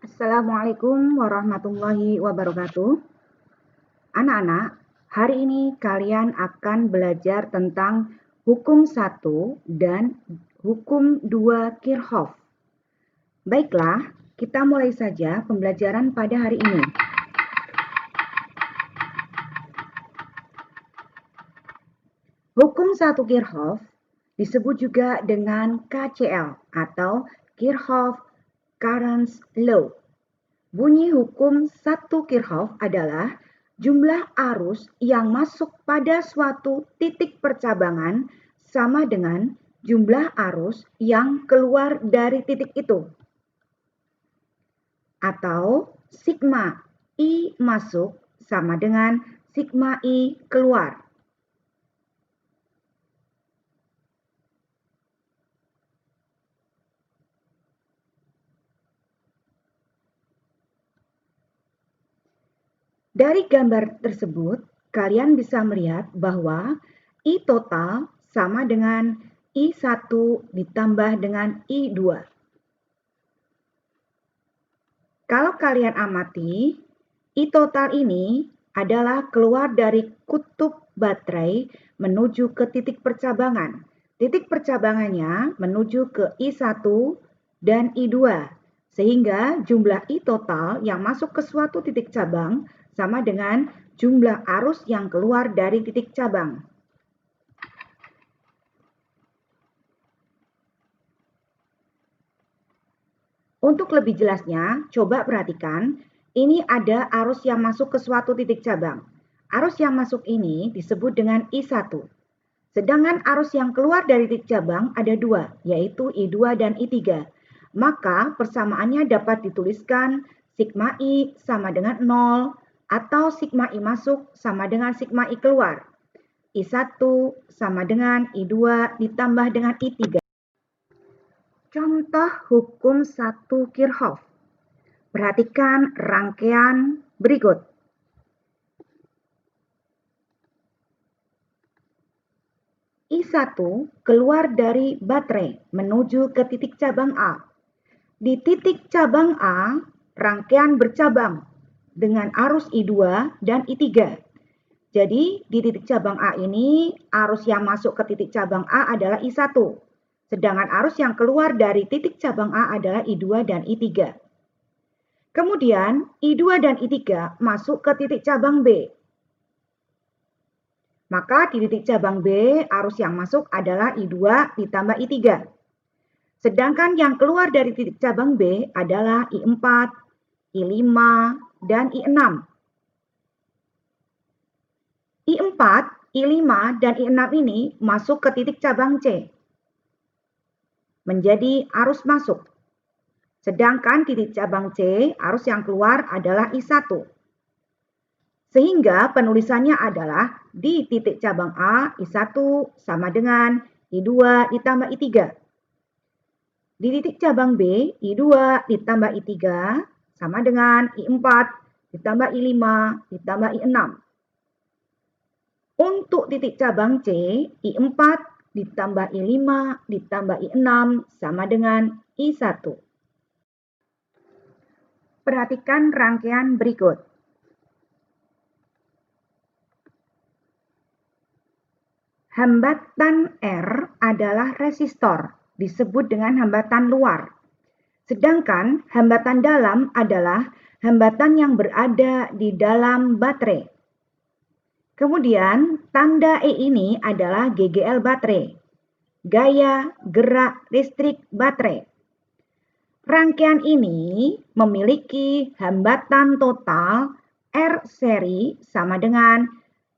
Assalamualaikum warahmatullahi wabarakatuh. Anak-anak, hari ini kalian akan belajar tentang hukum 1 dan hukum 2 Kirchhoff. Baiklah, kita mulai saja pembelajaran pada hari ini. Hukum 1 Kirchhoff disebut juga dengan KCL atau Kirchhoff Current Law. Bunyi hukum 1 Kirchhoff adalah jumlah arus yang masuk pada suatu titik percabangan sama dengan jumlah arus yang keluar dari titik itu. Atau sigma I masuk sama dengan sigma I keluar. Dari gambar tersebut, kalian bisa melihat bahwa I total sama dengan I1 ditambah dengan I2. Kalau kalian amati, I total ini adalah keluar dari kutub baterai menuju ke titik percabangan. Titik percabangannya menuju ke I1 dan I2. Sehingga jumlah I total yang masuk ke suatu titik cabang sama dengan jumlah arus yang keluar dari titik cabang. Untuk lebih jelasnya, coba perhatikan, ini ada arus yang masuk ke suatu titik cabang. Arus yang masuk ini disebut dengan I1. Sedangkan arus yang keluar dari titik cabang ada dua, yaitu I2 dan I3. Maka persamaannya dapat dituliskan sigma I sama dengan 0 atau sigma I masuk sama dengan sigma I keluar. I1 sama dengan I2 ditambah dengan I3. Contoh hukum 1 Kirchhoff. Perhatikan rangkaian berikut. I1 keluar dari baterai menuju ke titik cabang A. Di titik cabang A, rangkaian bercabang dengan arus I2 dan I3. Jadi, di titik cabang A ini, arus yang masuk ke titik cabang A adalah I1. Sedangkan arus yang keluar dari titik cabang A adalah I2 dan I3. Kemudian, I2 dan I3 masuk ke titik cabang B. Maka di titik cabang B, arus yang masuk adalah I2 ditambah I3. Sedangkan yang keluar dari titik cabang B adalah I4, I5, dan I6. I4, I5, dan I6 ini masuk ke titik cabang C. Menjadi arus masuk. Sedangkan titik cabang C, arus yang keluar adalah I1. Sehingga penulisannya adalah di titik cabang A, I1 sama dengan I2 ditambah I3. Di titik cabang B, I2 ditambah I3 sama dengan I4 ditambah I5 ditambah I6. Untuk titik cabang C, I4 ditambah I5 ditambah I6 sama dengan I1. Perhatikan rangkaian berikut. Hambatan R adalah resistor, disebut dengan hambatan luar. Sedangkan hambatan dalam adalah hambatan yang berada di dalam baterai. Kemudian tanda E ini adalah GGL baterai, gaya gerak listrik baterai. Rangkaian ini memiliki hambatan total R seri sama dengan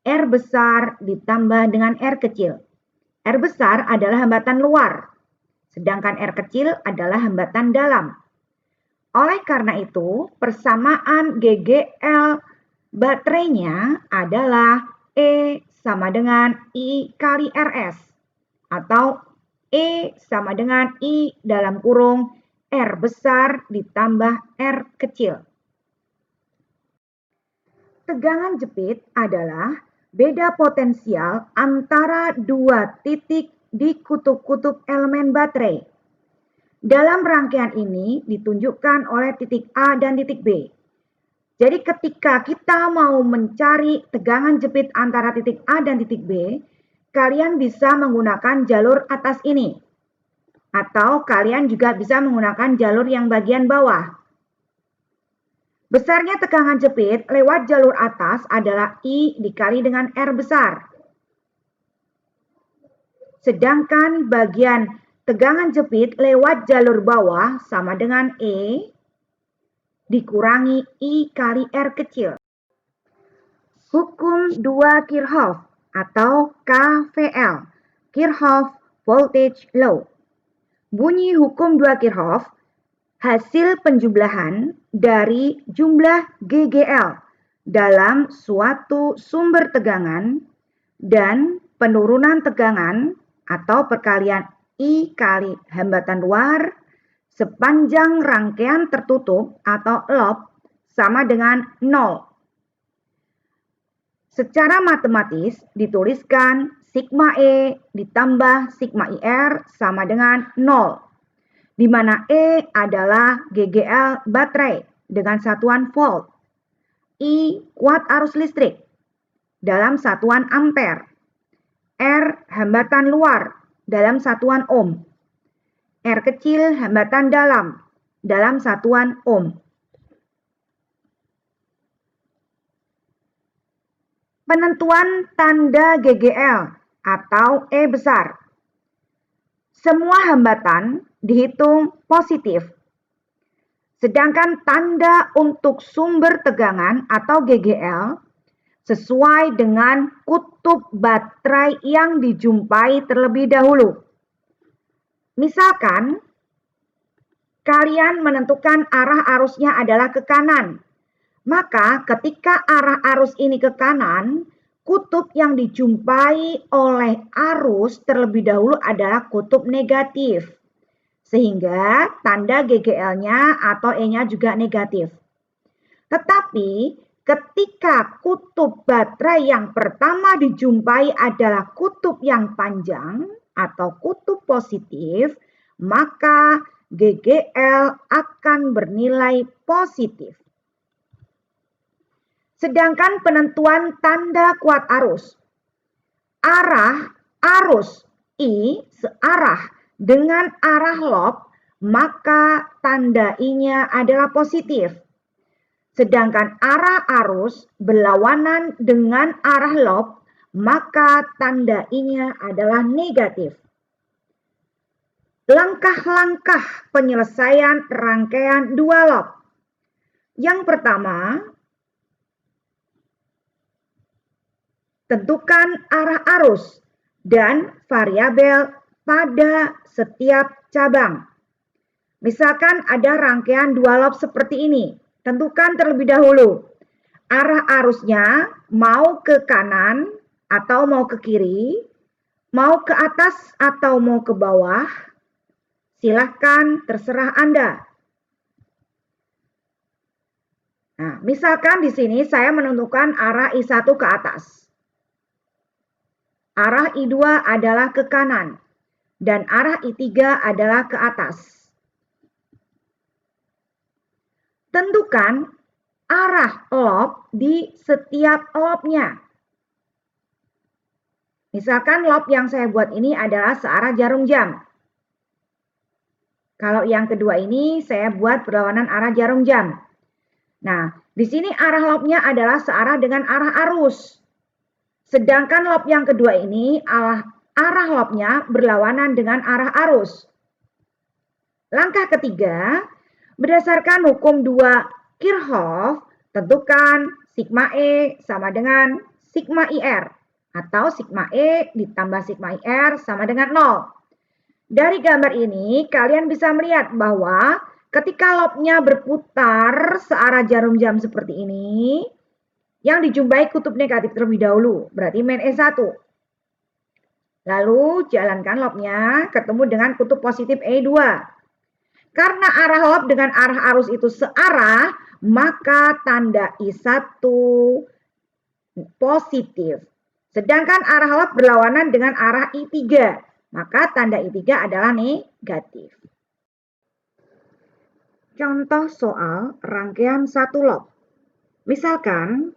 R besar ditambah dengan R kecil. R besar adalah hambatan luar, sedangkan R kecil adalah hambatan dalam. Oleh karena itu, persamaan GGL baterainya adalah E sama dengan I kali RS, atau E sama dengan I dalam kurung R besar ditambah R kecil. Tegangan jepit adalah beda potensial antara dua titik di kutub-kutub elemen baterai. Dalam rangkaian ini ditunjukkan oleh titik A dan titik B. Jadi ketika kita mau mencari tegangan jepit antara titik A dan titik B, kalian bisa menggunakan jalur atas ini. Atau kalian juga bisa menggunakan jalur yang bagian bawah. Besarnya tegangan jepit lewat jalur atas adalah I dikali dengan R besar. Sedangkan bagian tegangan jepit lewat jalur bawah sama dengan E dikurangi I kali R kecil. Hukum 2 Kirchhoff atau KVL, Kirchhoff Voltage Law. Bunyi hukum 2 Kirchhoff, hasil penjumlahan dari jumlah GGL dalam suatu sumber tegangan dan penurunan tegangan atau perkalian I kali hambatan luar sepanjang rangkaian tertutup atau loop sama dengan 0. Secara matematis dituliskan sigma E ditambah sigma IR sama dengan 0, di mana E adalah GGL baterai dengan satuan volt, I kuat arus listrik dalam satuan ampere, R hambatan luar dalam satuan ohm, R kecil hambatan dalam satuan ohm. Penentuan tanda GGL atau E besar. Semua hambatan dihitung positif. Sedangkan tanda untuk sumber tegangan atau GGL sesuai dengan kutub baterai yang dijumpai terlebih dahulu. Misalkan, kalian menentukan arah arusnya adalah ke kanan. Maka ketika arah arus ini ke kanan, kutub yang dijumpai oleh arus terlebih dahulu adalah kutub negatif. Sehingga tanda GGL-nya atau E-nya juga negatif. Tetapi ketika kutub baterai yang pertama dijumpai adalah kutub yang panjang atau kutub positif, maka GGL akan bernilai positif. Sedangkan penentuan tanda kuat arus. Arah arus I searah dengan arah loop, maka tanda I-nya adalah positif. Sedangkan arah arus berlawanan dengan arah loop, maka tanda I-nya adalah negatif. Langkah-langkah penyelesaian rangkaian dua loop. Yang pertama, tentukan arah arus dan variabel pada setiap cabang. Misalkan ada rangkaian dua loop seperti ini. Tentukan terlebih dahulu arah arusnya mau ke kanan atau mau ke kiri, mau ke atas atau mau ke bawah. Silahkan terserah Anda. Nah, misalkan di sini saya menentukan arah I1 ke atas. Arah I2 adalah ke kanan dan arah I3 adalah ke atas. Tentukan arah loop di setiap loopnya. Misalkan loop yang saya buat ini adalah searah jarum jam. Kalau yang kedua ini saya buat berlawanan arah jarum jam. Nah, di sini arah loopnya adalah searah dengan arah arus. Sedangkan loop yang kedua ini arah loopnya berlawanan dengan arah arus. Langkah ketiga, berdasarkan hukum 2 Kirchhoff, tentukan sigma E sama dengan sigma IR atau sigma E ditambah sigma IR sama dengan 0. Dari gambar ini kalian bisa melihat bahwa ketika loopnya berputar searah jarum jam seperti ini, yang dijumpai kutub negatif terlebih dahulu, berarti main E1. Lalu jalankan loopnya ketemu dengan kutub positif E2. Karena arah loop dengan arah arus itu searah, maka tanda I1 positif. Sedangkan arah loop berlawanan dengan arah I3, maka tanda I3 adalah negatif. Contoh soal rangkaian satu lob. Misalkan,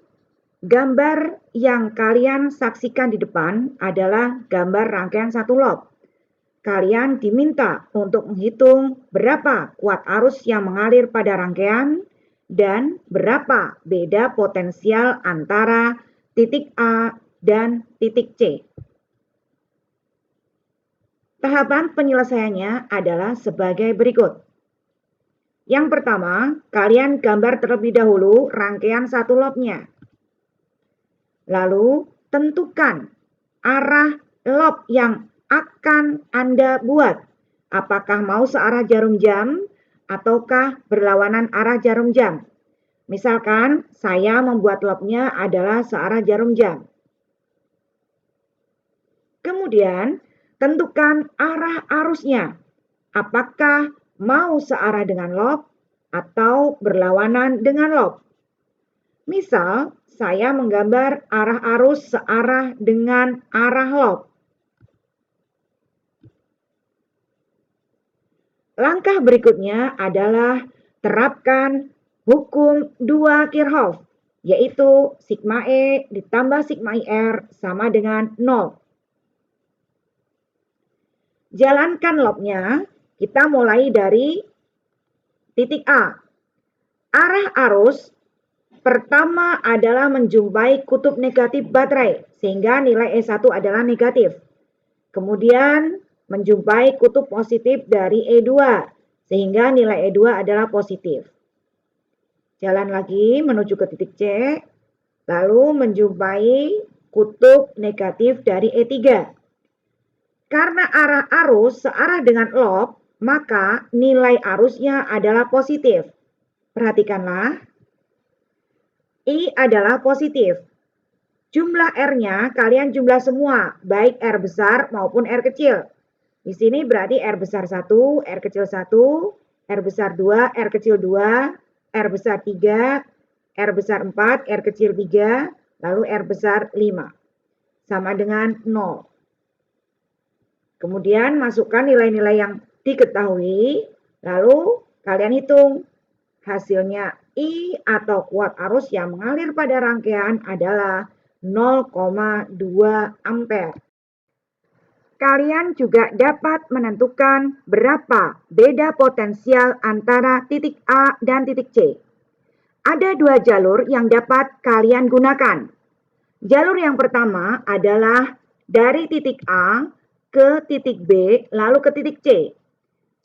gambar yang kalian saksikan di depan adalah gambar rangkaian satu lob. Kalian diminta untuk menghitung berapa kuat arus yang mengalir pada rangkaian dan berapa beda potensial antara titik A dan titik C. Tahapan penyelesaiannya adalah sebagai berikut. Yang pertama, kalian gambar terlebih dahulu rangkaian satu lobnya. Lalu, tentukan arah lob yang akan Anda buat. Apakah mau searah jarum jam ataukah berlawanan arah jarum jam? Misalkan, saya membuat lobnya adalah searah jarum jam. Kemudian, tentukan arah arusnya. Apakah mau searah dengan lob atau berlawanan dengan lob? Misal, saya menggambar arah arus searah dengan arah lob. Langkah berikutnya adalah terapkan hukum 2 Kirchhoff, yaitu sigma E ditambah sigma IR sama dengan 0. Jalankan lobnya, kita mulai dari titik A. Arah arus pertama adalah menjumpai kutub negatif baterai, sehingga nilai E1 adalah negatif. Kemudian menjumpai kutub positif dari E2, sehingga nilai E2 adalah positif. Jalan lagi menuju ke titik C, lalu menjumpai kutub negatif dari E3. Karena arah arus searah dengan lob, maka nilai arusnya adalah positif. Perhatikanlah, I adalah positif. Jumlah R-nya kalian jumlah semua, baik R besar maupun R kecil. Di sini berarti R besar 1, R kecil 1, R besar 2, R kecil 2, R besar 3, R besar 4, R kecil 3, lalu R besar 5. Sama dengan 0. Kemudian masukkan nilai-nilai yang diketahui, lalu kalian hitung. Hasilnya I atau kuat arus yang mengalir pada rangkaian adalah 0,2 ampere. Kalian juga dapat menentukan berapa beda potensial antara titik A dan titik C. Ada 2 jalur yang dapat kalian gunakan. Jalur yang pertama adalah dari titik A ke titik B lalu ke titik C.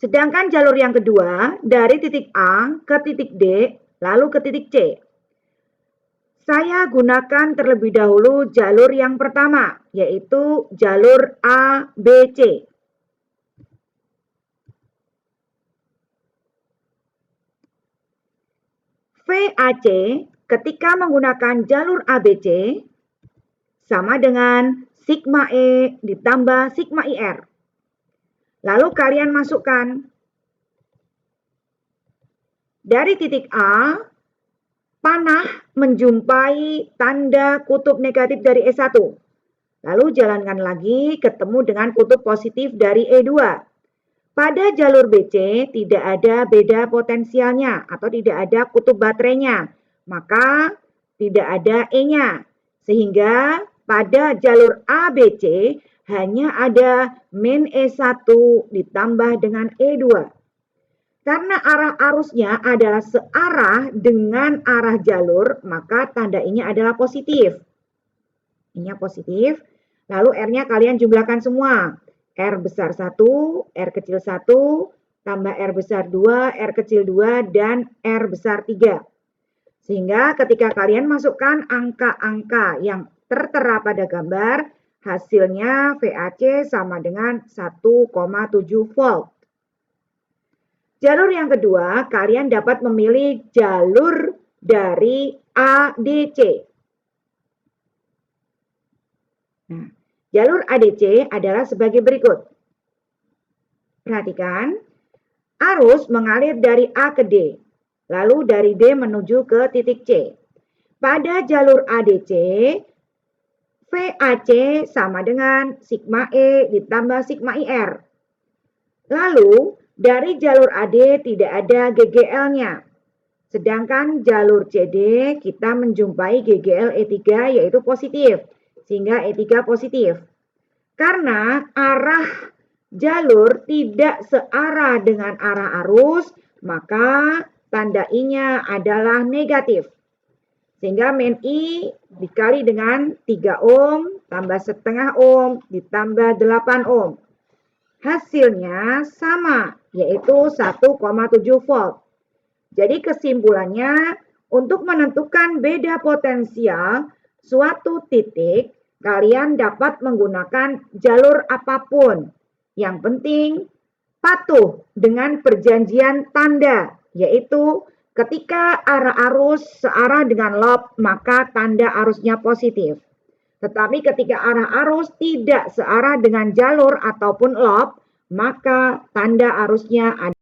Sedangkan jalur yang kedua dari titik A ke titik D lalu ke titik C. Saya gunakan terlebih dahulu jalur yang pertama, yaitu jalur ABC. VAC ketika menggunakan jalur ABC sama dengan sigma E ditambah sigma IR. Lalu kalian masukkan dari titik A, panah menjumpai tanda kutub negatif dari E1. Lalu jalankan lagi ketemu dengan kutub positif dari E2. Pada jalur BC tidak ada beda potensialnya atau tidak ada kutub baterainya, maka tidak ada E-nya. Sehingga pada jalur ABC hanya ada min E1 ditambah dengan E2. Karena arah arusnya adalah searah dengan arah jalur, maka tanda I-nya adalah positif. I-nya positif, lalu R-nya kalian jumlahkan semua. R besar 1, R kecil 1, tambah R besar 2, R kecil 2, dan R besar 3. Sehingga ketika kalian masukkan angka-angka yang tertera pada gambar, hasilnya VAC sama dengan 1,7 volt. Jalur yang kedua, kalian dapat memilih jalur dari ADC. Nah, jalur ADC adalah sebagai berikut. Perhatikan, arus mengalir dari A ke D, lalu dari D menuju ke titik C. Pada jalur ADC, VAC sama dengan sigma E ditambah sigma IR. Lalu, Dari jalur AD tidak ada GGL-nya. Sedangkan jalur CD kita menjumpai GGL E3 yaitu positif, sehingga E3 positif. Karena arah jalur tidak searah dengan arah arus, maka tanda I-nya adalah negatif. Sehingga min I dikali dengan 3 ohm tambah setengah ohm ditambah 8 ohm. Hasilnya sama, yaitu 1,7 volt. Jadi kesimpulannya, untuk menentukan beda potensial suatu titik, kalian dapat menggunakan jalur apapun. Yang penting patuh dengan perjanjian tanda, yaitu ketika arah arus searah dengan lob, maka tanda arusnya positif. Tetapi ketika arah arus tidak searah dengan jalur ataupun lob, maka tanda arusnya ada